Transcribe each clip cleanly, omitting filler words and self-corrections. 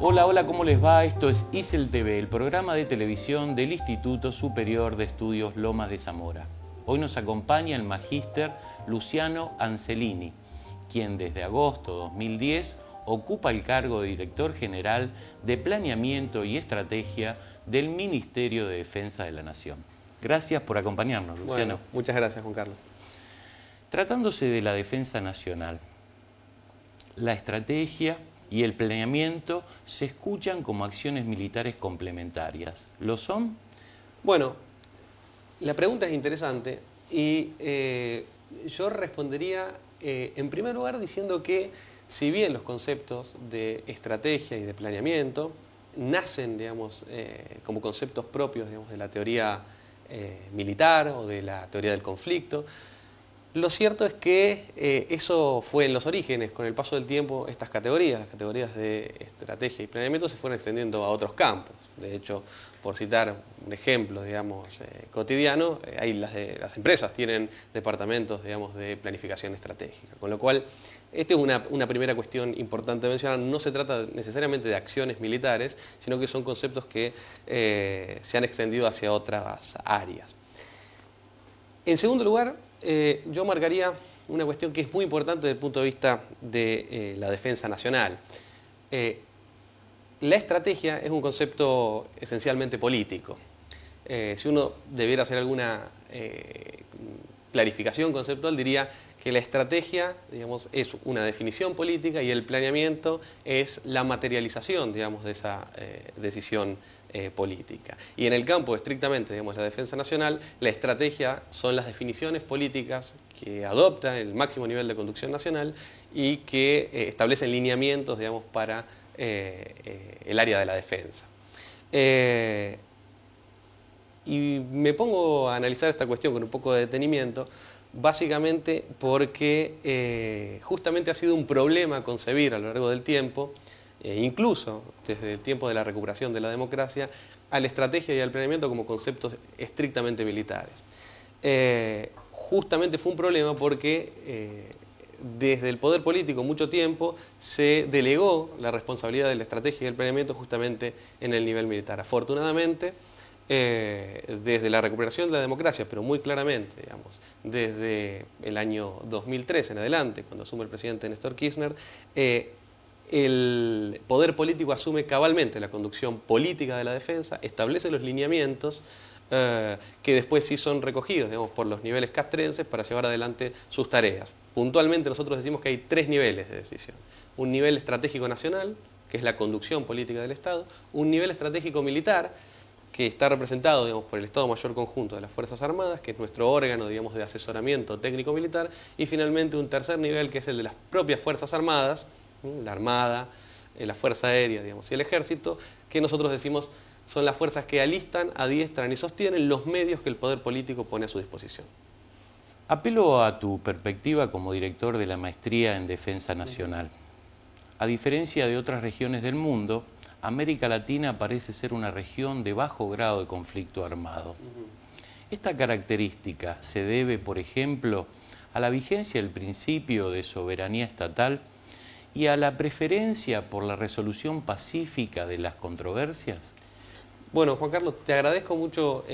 Hola, hola, ¿cómo les va? Esto es ISEL TV, el programa de televisión del Instituto Superior de Estudios Lomas de Zamora. Hoy nos acompaña el magíster Luciano Ancelini, quien desde agosto de 2010 ocupa el cargo de Director General de Planeamiento y Estrategia del Ministerio de Defensa de la Nación. Gracias por acompañarnos, Luciano. Bueno, muchas gracias, Juan Carlos. Tratándose de la defensa nacional, la estrategia y el planeamiento se escuchan como acciones militares complementarias. ¿Lo son? Bueno, la pregunta es interesante y yo respondería en primer lugar diciendo que si bien los conceptos de estrategia y de planeamiento nacen, digamos, como conceptos propios, digamos, de la teoría militar o de la teoría del conflicto, lo cierto es que eso fue en los orígenes. Con el paso del tiempo, estas categorías, las categorías de estrategia y planeamiento, se fueron extendiendo a otros campos. De hecho, por citar un ejemplo, digamos, cotidiano, las empresas tienen departamentos, digamos, de planificación estratégica. Con lo cual, esta es una primera cuestión importante de mencionar. No se trata necesariamente de acciones militares, sino que son conceptos que se han extendido hacia otras áreas. En segundo lugar, yo marcaría una cuestión que es muy importante desde el punto de vista de la defensa nacional. La estrategia es un concepto esencialmente político. Si uno debiera hacer alguna clarificación conceptual, diría que la estrategia, digamos, es una definición política y el planeamiento es la materialización, digamos, de esa decisión política. Y en el campo estrictamente, digamos, la defensa nacional, la estrategia son las definiciones políticas que adopta el máximo nivel de conducción nacional y que establecen lineamientos, digamos, para el área de la defensa. Y me pongo a analizar esta cuestión con un poco de detenimiento, básicamente porque justamente ha sido un problema concebir a lo largo del tiempo, incluso desde el tiempo de la recuperación de la democracia, a la estrategia y al planeamiento como conceptos estrictamente militares. Justamente fue un problema porque desde el poder político mucho tiempo se delegó la responsabilidad de la estrategia y el planeamiento justamente en el nivel militar. Afortunadamente, desde la recuperación de la democracia, pero muy claramente, digamos, desde el año 2003 en adelante, cuando asume el presidente Néstor Kirchner, el poder político asume cabalmente la conducción política de la defensa, establece los lineamientos que después sí son recogidos, digamos, por los niveles castrenses para llevar adelante sus tareas. Puntualmente nosotros decimos que hay tres niveles de decisión. Un nivel estratégico nacional, que es la conducción política del Estado, un nivel estratégico militar, que está representado, digamos, por el Estado Mayor Conjunto de las Fuerzas Armadas, que es nuestro órgano, digamos, de asesoramiento técnico-militar, y finalmente un tercer nivel, que es el de las propias Fuerzas Armadas, la Armada, la Fuerza Aérea, digamos, y el Ejército, que nosotros decimos son las fuerzas que alistan, adiestran y sostienen los medios que el poder político pone a su disposición. Apelo a tu perspectiva como director de la Maestría en Defensa Nacional. A diferencia de otras regiones del mundo, América Latina parece ser una región de bajo grado de conflicto armado. Esta característica se debe, por ejemplo, a la vigencia del principio de soberanía estatal y a la preferencia por la resolución pacífica de las controversias? Bueno, Juan Carlos, te agradezco mucho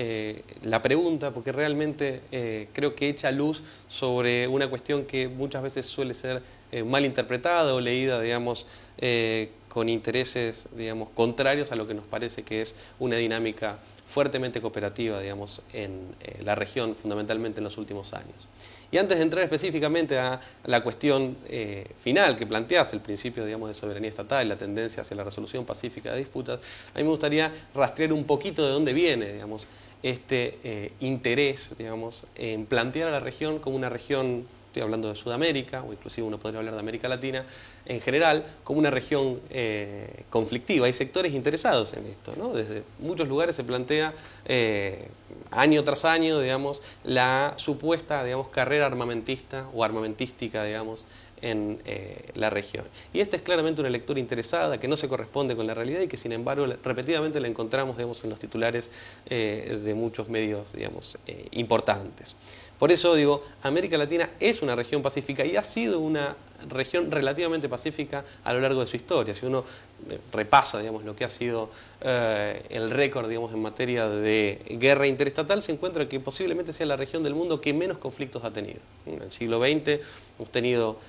la pregunta porque realmente creo que echa luz sobre una cuestión que muchas veces suele ser mal interpretada o leída, digamos, con intereses, digamos, contrarios a lo que nos parece que es una dinámica fuertemente cooperativa, digamos, en la región, fundamentalmente en los últimos años. Y antes de entrar específicamente a la cuestión final que planteas, el principio, digamos, de soberanía estatal y la tendencia hacia la resolución pacífica de disputas, a mí me gustaría rastrear un poquito de dónde viene, digamos, este interés, digamos, en plantear a la región como una región, estoy hablando de Sudamérica, o inclusive uno podría hablar de América Latina, en general, como una región conflictiva. Hay sectores interesados en esto, ¿no? Desde muchos lugares se plantea año tras año, digamos, la supuesta, digamos, carrera armamentista o armamentística, digamos, en la región. Y esta es claramente una lectura interesada que no se corresponde con la realidad y que sin embargo repetidamente la encontramos, digamos, en los titulares de muchos medios, digamos, importantes. Por eso digo, América Latina es una región pacífica y ha sido una región relativamente pacífica a lo largo de su historia. Si uno repasa, digamos, lo que ha sido el récord, digamos, en materia de guerra interestatal, se encuentra que posiblemente sea la región del mundo que menos conflictos ha tenido. En el siglo XX hemos tenido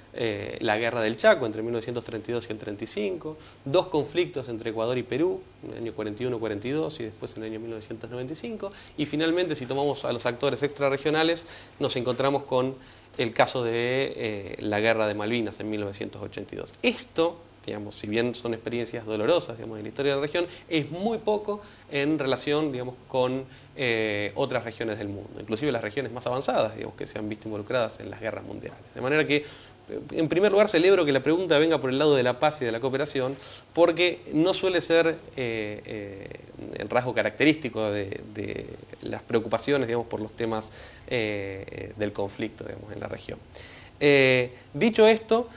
la guerra del Chaco entre 1932 y el 35, dos conflictos entre Ecuador y Perú, en el año 41-42 y después en el año 1995, y finalmente, si tomamos a los actores extrarregionales, nos encontramos con el caso de la guerra de Malvinas en 1982. Esto, digamos, si bien son experiencias dolorosas, digamos, en la historia de la región, es muy poco en relación, digamos, con otras regiones del mundo, inclusive las regiones más avanzadas, digamos, que se han visto involucradas en las guerras mundiales. De manera que, en primer lugar, celebro que la pregunta venga por el lado de la paz y de la cooperación, porque no suele ser el rasgo característico de las preocupaciones, digamos, por los temas del conflicto, digamos, en la región. Dicho esto,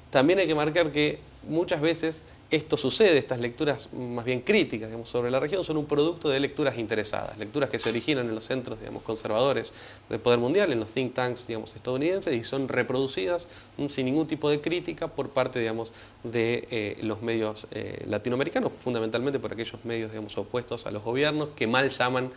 también hay que marcar que muchas veces esto sucede, estas lecturas más bien críticas, digamos, sobre la región son un producto de lecturas interesadas, lecturas que se originan en los centros, digamos, conservadores del poder mundial, en los think tanks, digamos, estadounidenses, y son reproducidas sin ningún tipo de crítica por parte, digamos, de los medios latinoamericanos, fundamentalmente por aquellos medios, digamos, opuestos a los gobiernos que mal llaman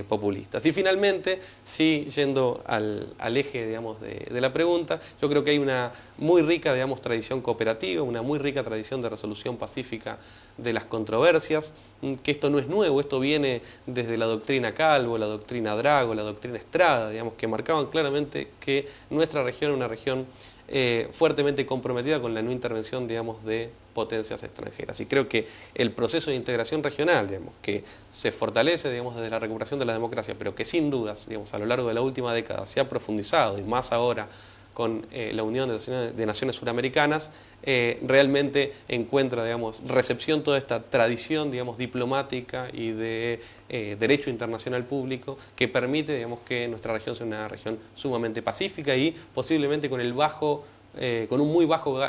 populistas. Y finalmente, sí, yendo al eje, digamos, de la pregunta, yo creo que hay una muy rica, digamos, tradición cooperativa, una muy rica tradición de resolución pacífica de las controversias, que esto no es nuevo, esto viene desde la doctrina Calvo, la doctrina Drago, la doctrina Estrada, digamos, que marcaban claramente que nuestra región es una región fuertemente comprometida con la no intervención, digamos, de potencias extranjeras. Y creo que el proceso de integración regional, digamos, que se fortalece, digamos, desde la recuperación de la democracia, pero que sin dudas, digamos, a lo largo de la última década se ha profundizado, y más ahora con la Unión de Naciones Suramericanas, realmente encuentra, digamos, recepción toda esta tradición, digamos, diplomática y de derecho internacional público que permite, digamos, que nuestra región sea una región sumamente pacífica y posiblemente con un muy bajo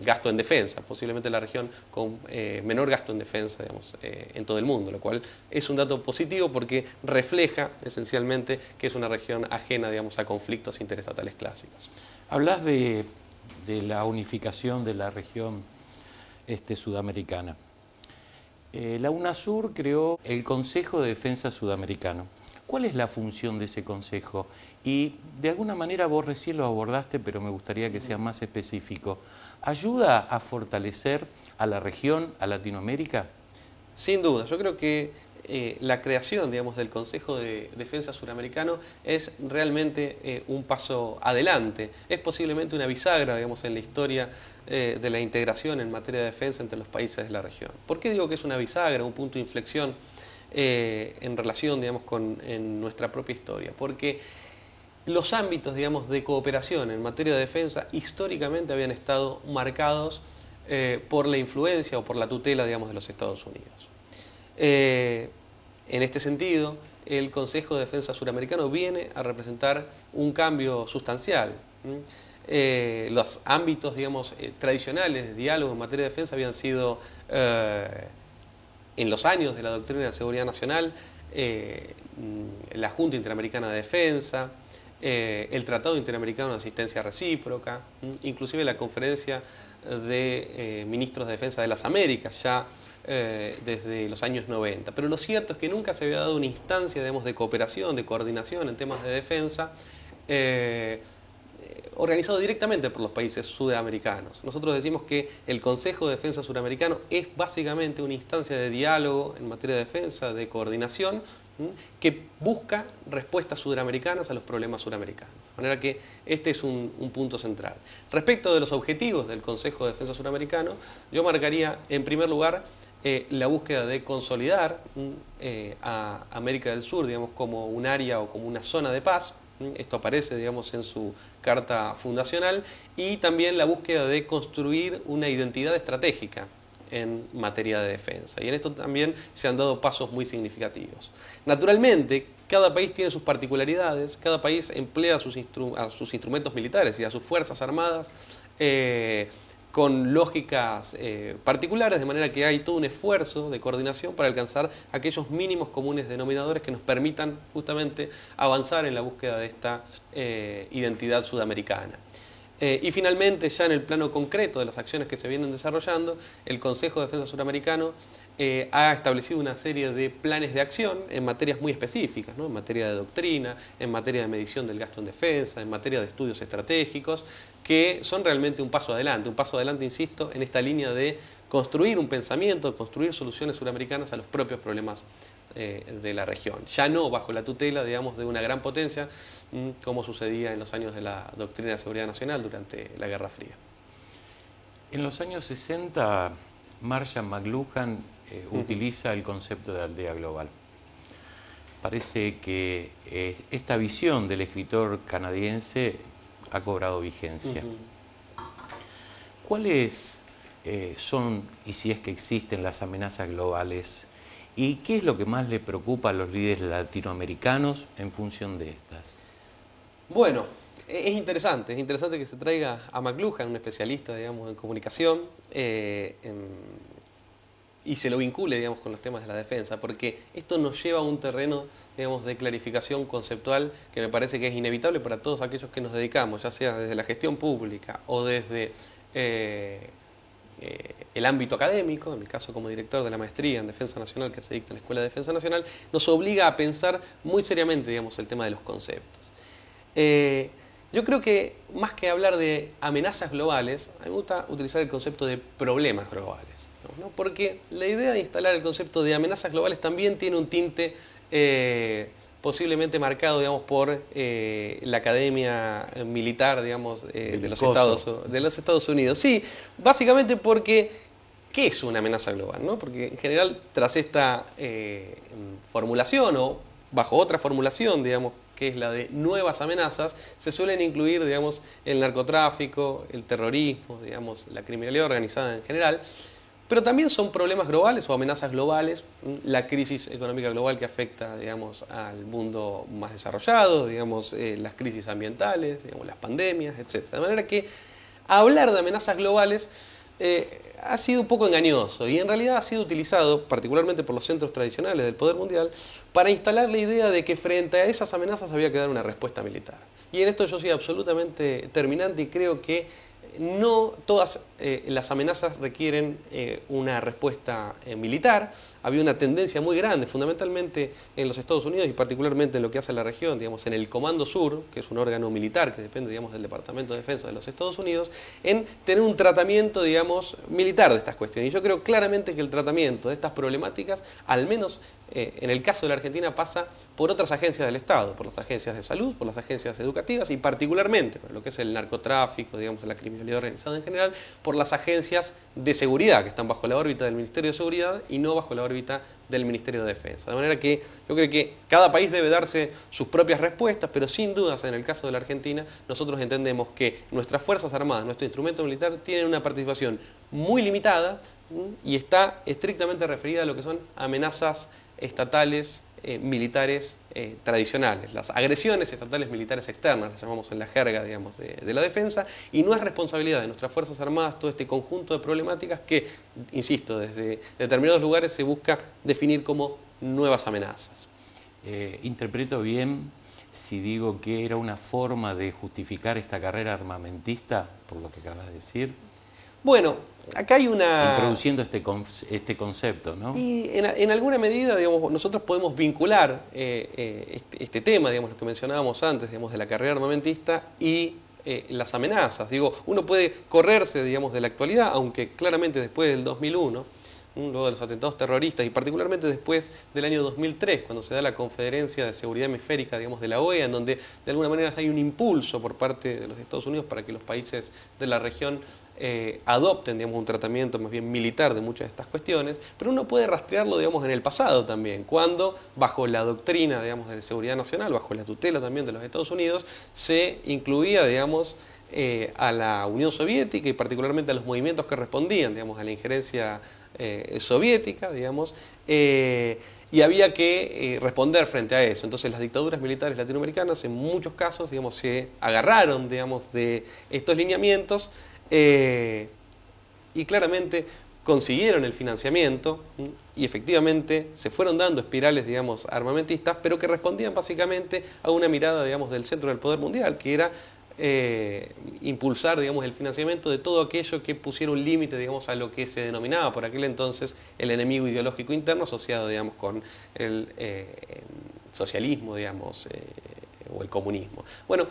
gasto en defensa, posiblemente la región con menor gasto en defensa, digamos, en todo el mundo, lo cual es un dato positivo porque refleja esencialmente que es una región ajena, digamos, a conflictos interestatales clásicos. Hablas de la unificación de la región sudamericana. La UNASUR creó el Consejo de Defensa Sudamericano. ¿Cuál es la función de ese consejo? Y de alguna manera vos recién lo abordaste, pero me gustaría que sea más específico. ¿Ayuda a fortalecer a la región, a Latinoamérica? Sin duda, yo creo que la creación, digamos, del Consejo de Defensa Suramericano es realmente un paso adelante. Es posiblemente una bisagra, digamos, en la historia de la integración en materia de defensa entre los países de la región. ¿Por qué digo que es una bisagra, un punto de inflexión en relación, digamos, en nuestra propia historia? Porque los ámbitos, digamos, de cooperación en materia de defensa históricamente habían estado marcados por la influencia o por la tutela, digamos, de los Estados Unidos. En este sentido, el Consejo de Defensa Suramericano viene a representar un cambio sustancial. Los ámbitos, digamos, tradicionales de diálogo en materia de defensa habían sido, en los años de la doctrina de seguridad nacional, la Junta Interamericana de Defensa, el Tratado Interamericano de Asistencia Recíproca, inclusive la Conferencia de Ministros de Defensa de las Américas, ya desde los años 90. Pero lo cierto es que nunca se había dado una instancia, digamos, de cooperación, de coordinación en temas de defensa, organizado directamente por los países sudamericanos. Nosotros decimos que el Consejo de Defensa Suramericano es básicamente una instancia de diálogo en materia de defensa, de coordinación, que busca respuestas suramericanas a los problemas suramericanos. De manera que este es un punto central. Respecto de los objetivos del Consejo de Defensa Suramericano, yo marcaría en primer lugar la búsqueda de consolidar a América del Sur, digamos, como un área o como una zona de paz. Esto aparece, digamos, en su carta fundacional, y también la búsqueda de construir una identidad estratégica en materia de defensa. Y en esto también se han dado pasos muy significativos. Naturalmente, cada país tiene sus particularidades, cada país emplea a sus instrumentos militares y a sus fuerzas armadas con lógicas particulares, de manera que hay todo un esfuerzo de coordinación para alcanzar aquellos mínimos comunes denominadores que nos permitan justamente avanzar en la búsqueda de esta identidad sudamericana. Y finalmente, ya en el plano concreto de las acciones que se vienen desarrollando, el Consejo de Defensa Suramericano ha establecido una serie de planes de acción en materias muy específicas, ¿no? En materia de doctrina, en materia de medición del gasto en defensa, en materia de estudios estratégicos, que son realmente un paso adelante, insisto, en esta línea de construir un pensamiento, construir soluciones suramericanas a los propios problemas de la región. Ya no bajo la tutela, digamos, de una gran potencia, como sucedía en los años de la doctrina de seguridad nacional durante la Guerra Fría. En los años 60, Marshall McLuhan utiliza el concepto de aldea global. Parece que esta visión del escritor canadiense ha cobrado vigencia. ¿Cuáles son, y si es que existen, las amenazas globales? ¿Y qué es lo que más le preocupa a los líderes latinoamericanos en función de estas? Bueno, es interesante que se traiga a McLuhan, un especialista, digamos, en comunicación, y se lo vincule, digamos, con los temas de la defensa, porque esto nos lleva a un terreno, digamos, de clarificación conceptual que me parece que es inevitable para todos aquellos que nos dedicamos, ya sea desde la gestión pública o desde el ámbito académico, en mi caso como director de la maestría en Defensa Nacional que se dicta en la Escuela de Defensa Nacional, nos obliga a pensar muy seriamente, digamos, el tema de los conceptos. Yo creo que más que hablar de amenazas globales, a mí me gusta utilizar el concepto de problemas globales, ¿no? Porque la idea de instalar el concepto de amenazas globales también tiene un tinte posiblemente marcado, digamos, por la academia militar, digamos, de los Estados Unidos. Sí, básicamente porque ¿qué es una amenaza global, ¿no? Porque en general, tras esta formulación o bajo otra formulación, digamos, que es la de nuevas amenazas, se suelen incluir, digamos, el narcotráfico, el terrorismo, digamos, la criminalidad organizada en general, pero también son problemas globales o amenazas globales, la crisis económica global que afecta, digamos, al mundo más desarrollado, digamos, las crisis ambientales, digamos, las pandemias, etc. De manera que hablar de amenazas globales ha sido un poco engañoso y en realidad ha sido utilizado, particularmente por los centros tradicionales del poder mundial, para instalar la idea de que frente a esas amenazas había que dar una respuesta militar. Y en esto yo soy absolutamente terminante y creo que no todas las amenazas requieren una respuesta militar. Había una tendencia muy grande, fundamentalmente en los Estados Unidos y particularmente en lo que hace a la región, digamos, en el Comando Sur, que es un órgano militar que depende, digamos, del Departamento de Defensa de los Estados Unidos, en tener un tratamiento, digamos, militar de estas cuestiones. Y yo creo claramente que el tratamiento de estas problemáticas, al menos en el caso de la Argentina, pasa por otras agencias del Estado, por las agencias de salud, por las agencias educativas y particularmente por lo que es el narcotráfico, digamos, la criminalidad organizada en general, por las agencias de seguridad que están bajo la órbita del Ministerio de Seguridad y no bajo la órbita del Ministerio de Defensa. De manera que yo creo que cada país debe darse sus propias respuestas, pero sin dudas en el caso de la Argentina nosotros entendemos que nuestras Fuerzas Armadas, nuestro instrumento militar, tienen una participación muy limitada y está estrictamente referida a lo que son amenazas estatales militares tradicionales, las agresiones estatales militares externas, las llamamos en la jerga, digamos, de la defensa, y no es responsabilidad de nuestras Fuerzas Armadas todo este conjunto de problemáticas que, insisto, desde determinados lugares se busca definir como nuevas amenazas. Interpreto bien si digo que era una forma de justificar esta carrera armamentista, por lo que acabas de decir? Bueno, acá hay una... Introduciendo este concepto, ¿no? Y en alguna medida, digamos, nosotros podemos vincular este tema, digamos, lo que mencionábamos antes, digamos, de la carrera armamentista y las amenazas. Digo, uno puede correrse, digamos, de la actualidad, aunque claramente después del 2001, luego de los atentados terroristas, y particularmente después del año 2003, cuando se da la Conferencia de Seguridad Hemisférica, digamos, de la OEA, en donde de alguna manera hay un impulso por parte de los Estados Unidos para que los países de la región adopten, digamos, un tratamiento más bien militar de muchas de estas cuestiones, pero uno puede rastrearlo, digamos, en el pasado también, cuando bajo la doctrina, digamos, de seguridad nacional, bajo la tutela también de los Estados Unidos, se incluía, digamos, a la Unión Soviética y particularmente a los movimientos que respondían, digamos, a la injerencia soviética, digamos, y había que responder frente a eso. Entonces las dictaduras militares latinoamericanas en muchos casos, digamos, se agarraron, digamos, de estos lineamientos y claramente consiguieron el financiamiento y efectivamente se fueron dando espirales, digamos, armamentistas, pero que respondían básicamente a una mirada, digamos, del centro del poder mundial, que era impulsar, digamos, el financiamiento de todo aquello que pusiera un límite, digamos, a lo que se denominaba por aquel entonces el enemigo ideológico interno asociado, digamos, con el socialismo, digamos, o el comunismo. Bueno,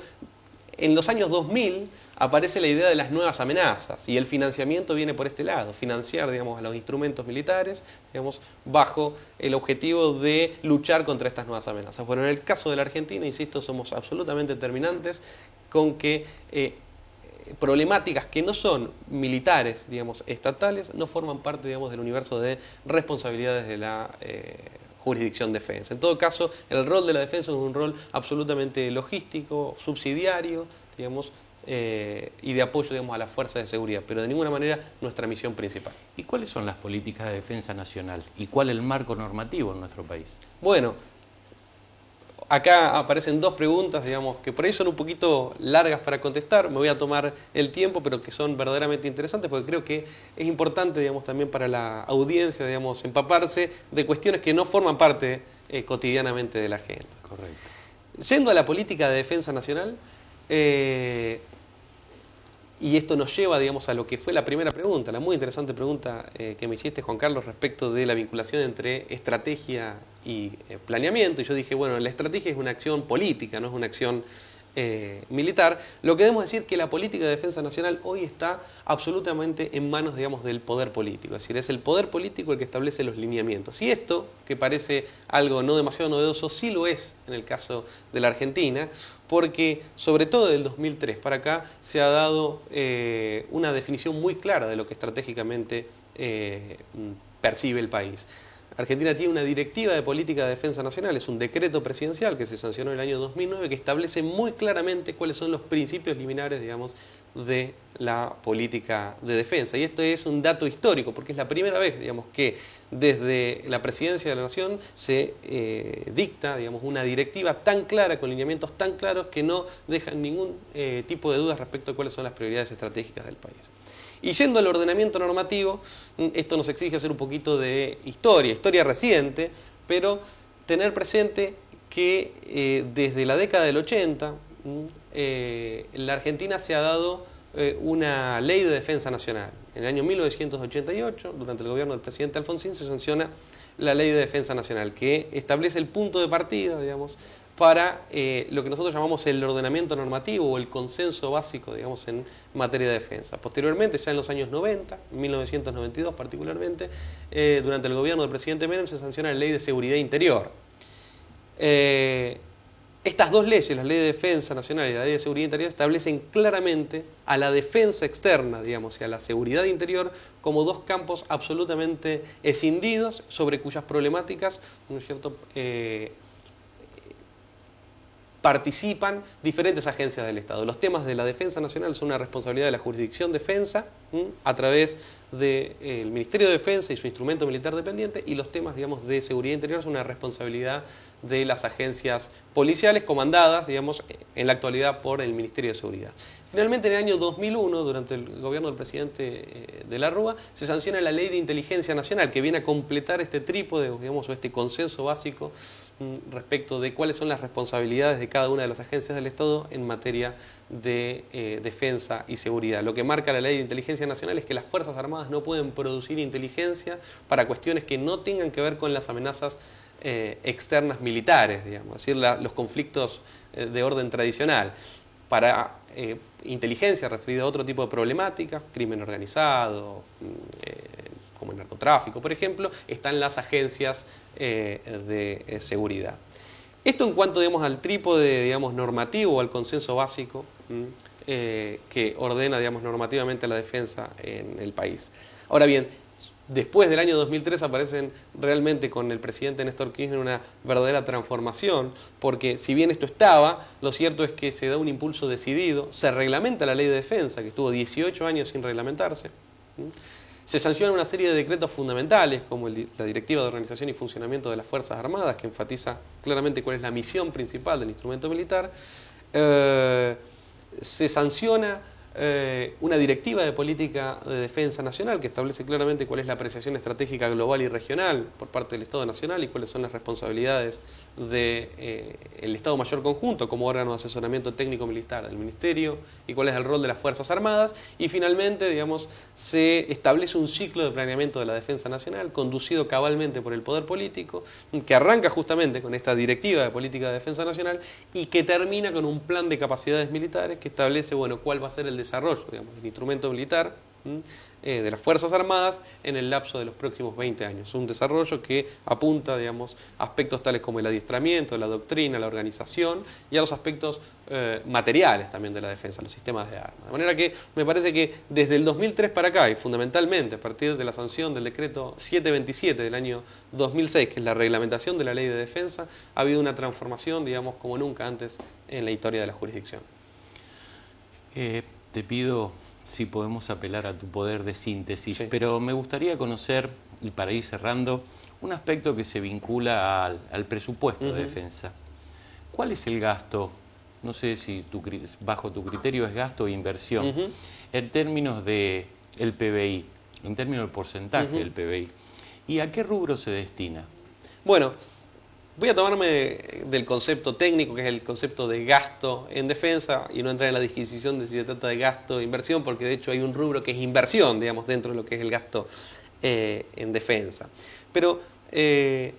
en los años 2000 aparece la idea de las nuevas amenazas y el financiamiento viene por este lado, financiar, digamos, a los instrumentos militares, digamos, bajo el objetivo de luchar contra estas nuevas amenazas. Bueno, en el caso de la Argentina, insisto, somos absolutamente determinantes con que problemáticas que no son militares, digamos, estatales, no forman parte, digamos, del universo de responsabilidades de la jurisdicción defensa. En todo caso, el rol de la defensa es un rol absolutamente logístico, subsidiario, digamos, y de apoyo, digamos, a las fuerzas de seguridad, pero de ninguna manera nuestra misión principal. ¿Y cuáles son las políticas de defensa nacional? ¿Y cuál es el marco normativo en nuestro país? Bueno, acá aparecen dos preguntas, digamos, que por ahí son un poquito largas para contestar. Me voy a tomar el tiempo, pero que son verdaderamente interesantes, porque creo que es importante, digamos, también para la audiencia, digamos, empaparse de cuestiones que no forman parte cotidianamente de la agenda. Correcto. Yendo a la política de defensa nacional, y esto nos lleva, digamos, a lo que fue la primera pregunta, la muy interesante pregunta que me hiciste, Juan Carlos, respecto de la vinculación entre estrategia y planeamiento. Y yo dije, bueno, la estrategia es una acción política, no es una acción militar. Lo que debemos decir que la política de defensa nacional hoy está absolutamente en manos, digamos, del poder político. Es decir, es el poder político el que establece los lineamientos. Y esto, que parece algo no demasiado novedoso, sí lo es en el caso de la Argentina, porque sobre todo del 2003 para acá se ha dado una definición muy clara de lo que estratégicamente percibe el país. Argentina tiene una directiva de política de defensa nacional, es un decreto presidencial que se sancionó en el año 2009 que establece muy claramente cuáles son los principios liminares, digamos, de la política de defensa. Y esto es un dato histórico porque es la primera vez, digamos, que desde la presidencia de la Nación se dicta, digamos, una directiva tan clara, con lineamientos tan claros que no dejan ningún tipo de dudas respecto a cuáles son las prioridades estratégicas del país. Y yendo al ordenamiento normativo, esto nos exige hacer un poquito de historia reciente, pero tener presente que desde la década del 80 la Argentina se ha dado una ley de defensa nacional. En el año 1988, durante el gobierno del presidente Alfonsín, se sanciona la ley de defensa nacional, que establece el punto de partida, digamos, para lo que nosotros llamamos el ordenamiento normativo o el consenso básico, digamos, en materia de defensa. Posteriormente, ya en los años 90, 1992 particularmente, durante el gobierno del presidente Menem se sanciona la Ley de Seguridad Interior. Estas dos leyes, la Ley de Defensa Nacional y la Ley de Seguridad Interior, establecen claramente a la defensa externa, digamos, y a la seguridad interior como dos campos absolutamente escindidos sobre cuyas problemáticas, ¿no es cierto?, participan diferentes agencias del Estado. Los temas de la defensa nacional son una responsabilidad de la jurisdicción defensa a través del Ministerio de Defensa y su instrumento militar dependiente, y los temas, digamos, de seguridad interior son una responsabilidad de las agencias policiales comandadas, digamos, en la actualidad por el Ministerio de Seguridad. Finalmente, en el año 2001, durante el gobierno del presidente de la Rúa, se sanciona la Ley de Inteligencia Nacional, que viene a completar este trípode, digamos, o este consenso básico respecto de cuáles son las responsabilidades de cada una de las agencias del Estado en materia de defensa y seguridad. Lo que marca la Ley de Inteligencia Nacional es que las Fuerzas Armadas no pueden producir inteligencia para cuestiones que no tengan que ver con las amenazas externas militares, digamos, es decir, los conflictos de orden tradicional. Para inteligencia referida a otro tipo de problemática, crimen organizado, como el narcotráfico, por ejemplo, están las agencias de seguridad. Esto en cuanto, digamos, al trípode, digamos, normativo o al consenso básico que ordena, digamos, normativamente la defensa en el país. Ahora bien, después del año 2003 aparecen realmente con el presidente Néstor Kirchner una verdadera transformación, porque si bien esto estaba, lo cierto es que se da un impulso decidido, se reglamenta la ley de defensa, que estuvo 18 años sin reglamentarse, se sancionan una serie de decretos fundamentales, como la Directiva de Organización y Funcionamiento de las Fuerzas Armadas, que enfatiza claramente cuál es la misión principal del instrumento militar, se sanciona una directiva de política de defensa nacional que establece claramente cuál es la apreciación estratégica global y regional por parte del Estado Nacional y cuáles son las responsabilidades del Estado Mayor Conjunto como órgano de asesoramiento técnico militar del Ministerio y cuál es el rol de las Fuerzas Armadas, y finalmente, digamos, se establece un ciclo de planeamiento de la defensa nacional conducido cabalmente por el poder político, que arranca justamente con esta directiva de política de defensa nacional y que termina con un plan de capacidades militares que establece, bueno, cuál va a ser el desarrollo, digamos, del instrumento militar de las Fuerzas Armadas en el lapso de los próximos 20 años. Un desarrollo que apunta, digamos, aspectos tales como el adiestramiento, la doctrina, la organización y a los aspectos materiales también de la defensa, los sistemas de armas. De manera que me parece que desde el 2003 para acá, y fundamentalmente a partir de la sanción del decreto 727 del año 2006, que es la reglamentación de la ley de defensa, ha habido una transformación, digamos, como nunca antes en la historia de la jurisdicción. Te pido si podemos apelar a tu poder de síntesis, Sí. pero me gustaría conocer, y para ir cerrando, un aspecto que se vincula al presupuesto de defensa. ¿Cuál es el gasto? No sé si bajo tu criterio es gasto o inversión, en términos del PBI, en términos del porcentaje del PBI. ¿Y a qué rubro se destina? Bueno, voy a tomarme del concepto técnico, que es el concepto de gasto en defensa, y no entrar en la disquisición de si se trata de gasto o inversión, porque de hecho hay un rubro que es inversión, digamos, dentro de lo que es el gasto en defensa. Pero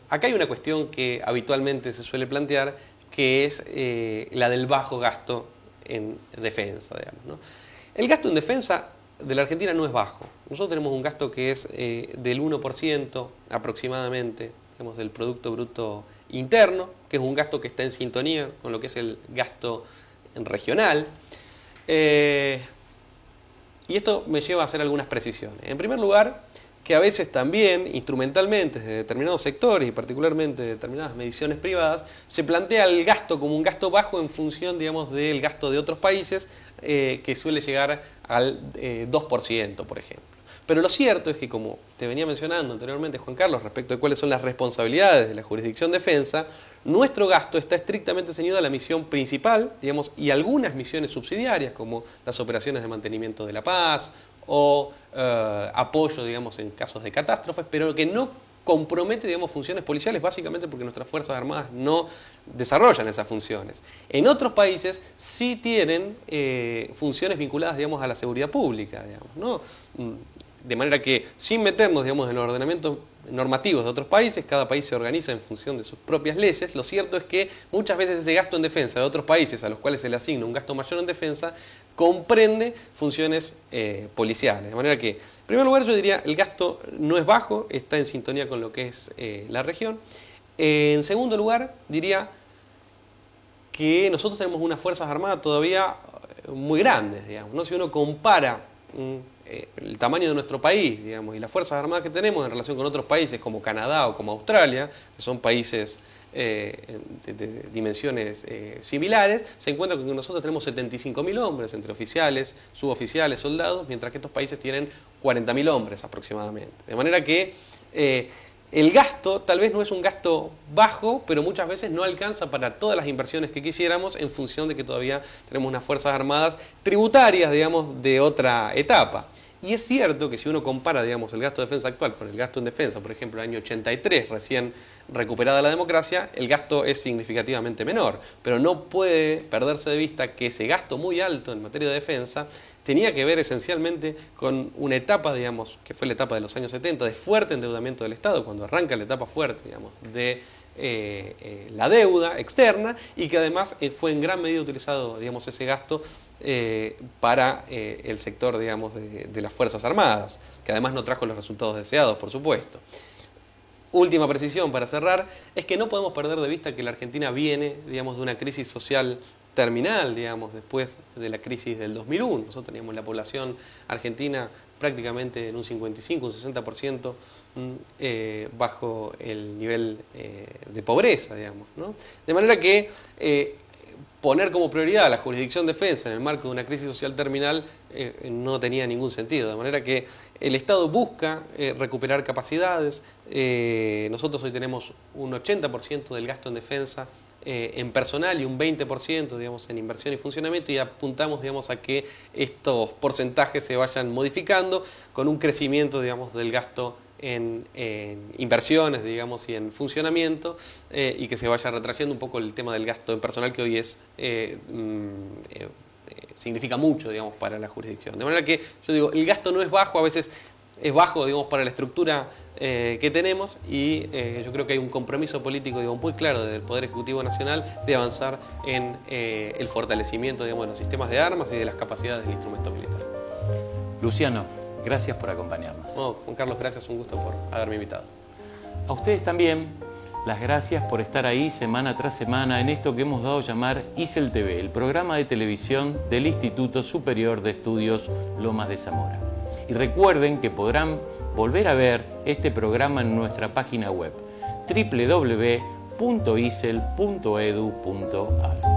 acá hay una cuestión que habitualmente se suele plantear, que es la del bajo gasto en defensa, digamos, ¿no? El gasto en defensa de la Argentina no es bajo. Nosotros tenemos un gasto que es del 1% aproximadamente, digamos, del Producto Bruto Interno, que es un gasto que está en sintonía con lo que es el gasto regional. Y esto me lleva a hacer algunas precisiones. En primer lugar, que a veces también, instrumentalmente, desde determinados sectores y particularmente de determinadas mediciones privadas, se plantea el gasto como un gasto bajo en función, digamos, del gasto de otros países, que suele llegar al 2%, por ejemplo. Pero lo cierto es que, como te venía mencionando anteriormente, Juan Carlos, respecto de cuáles son las responsabilidades de la jurisdicción defensa, nuestro gasto está estrictamente ceñido a la misión principal, digamos, y algunas misiones subsidiarias, como las operaciones de mantenimiento de la paz o apoyo, digamos, en casos de catástrofes, pero que no compromete, digamos, funciones policiales, básicamente porque nuestras Fuerzas Armadas no desarrollan esas funciones. En otros países sí tienen funciones vinculadas, digamos, a la seguridad pública, digamos, ¿no? De manera que, sin meternos, digamos, en los ordenamientos normativos de otros países, cada país se organiza en función de sus propias leyes. Lo cierto es que muchas veces ese gasto en defensa de otros países a los cuales se le asigna un gasto mayor en defensa comprende funciones policiales. De manera que, en primer lugar, yo diría el gasto no es bajo, está en sintonía con lo que es la región. En segundo lugar, diría que nosotros tenemos unas Fuerzas Armadas todavía muy grandes, digamos, ¿no? Si uno compara el tamaño de nuestro país, digamos, y las Fuerzas Armadas que tenemos en relación con otros países como Canadá o como Australia, que son países de dimensiones similares, se encuentra con que nosotros tenemos 75.000 hombres entre oficiales, suboficiales, soldados, mientras que estos países tienen 40.000 hombres aproximadamente. De manera que el gasto tal vez no es un gasto bajo, pero muchas veces no alcanza para todas las inversiones que quisiéramos en función de que todavía tenemos unas Fuerzas Armadas tributarias, digamos, de otra etapa. Y es cierto que si uno compara, digamos, el gasto de defensa actual con el gasto en defensa, por ejemplo, el año 83, recién recuperada la democracia, el gasto es significativamente menor. Pero no puede perderse de vista que ese gasto muy alto en materia de defensa tenía que ver esencialmente con una etapa, digamos, que fue la etapa de los años 70, de fuerte endeudamiento del Estado, cuando arranca la etapa fuerte, digamos, de la deuda externa, y que además fue en gran medida utilizado, digamos, ese gasto para el sector, digamos, de las Fuerzas Armadas, que además no trajo los resultados deseados, por supuesto. Última precisión para cerrar, es que no podemos perder de vista que la Argentina viene, digamos, de una crisis social terminal, digamos, después de la crisis del 2001. Nosotros teníamos la población argentina prácticamente en un 55, un 60% bajo el nivel de pobreza, digamos, ¿no? De manera que poner como prioridad la jurisdicción defensa en el marco de una crisis social terminal no tenía ningún sentido. De manera que el Estado busca recuperar capacidades. Nosotros hoy tenemos un 80% del gasto en defensa en personal y un 20%, digamos, en inversión y funcionamiento, y apuntamos, digamos, a que estos porcentajes se vayan modificando con un crecimiento, digamos, del gasto en inversiones, digamos, y en funcionamiento, y que se vaya retrayendo un poco el tema del gasto en personal, que hoy es significa mucho, digamos, para la jurisdicción. De manera que yo digo, el gasto no es bajo, a veces es bajo, digamos, para la estructura que tenemos, y yo creo que hay un compromiso político, digamos, muy claro del Poder Ejecutivo Nacional de avanzar en el fortalecimiento, digamos, de los sistemas de armas y de las capacidades del instrumento militar. Luciano, gracias por acompañarnos. No, Juan Carlos, gracias, un gusto por haberme invitado. A ustedes también, las gracias por estar ahí semana tras semana en esto que hemos dado a llamar ISEL TV, el programa de televisión del Instituto Superior de Estudios Lomas de Zamora. Y recuerden que podrán volver a ver este programa en nuestra página web www.isel.edu.ar.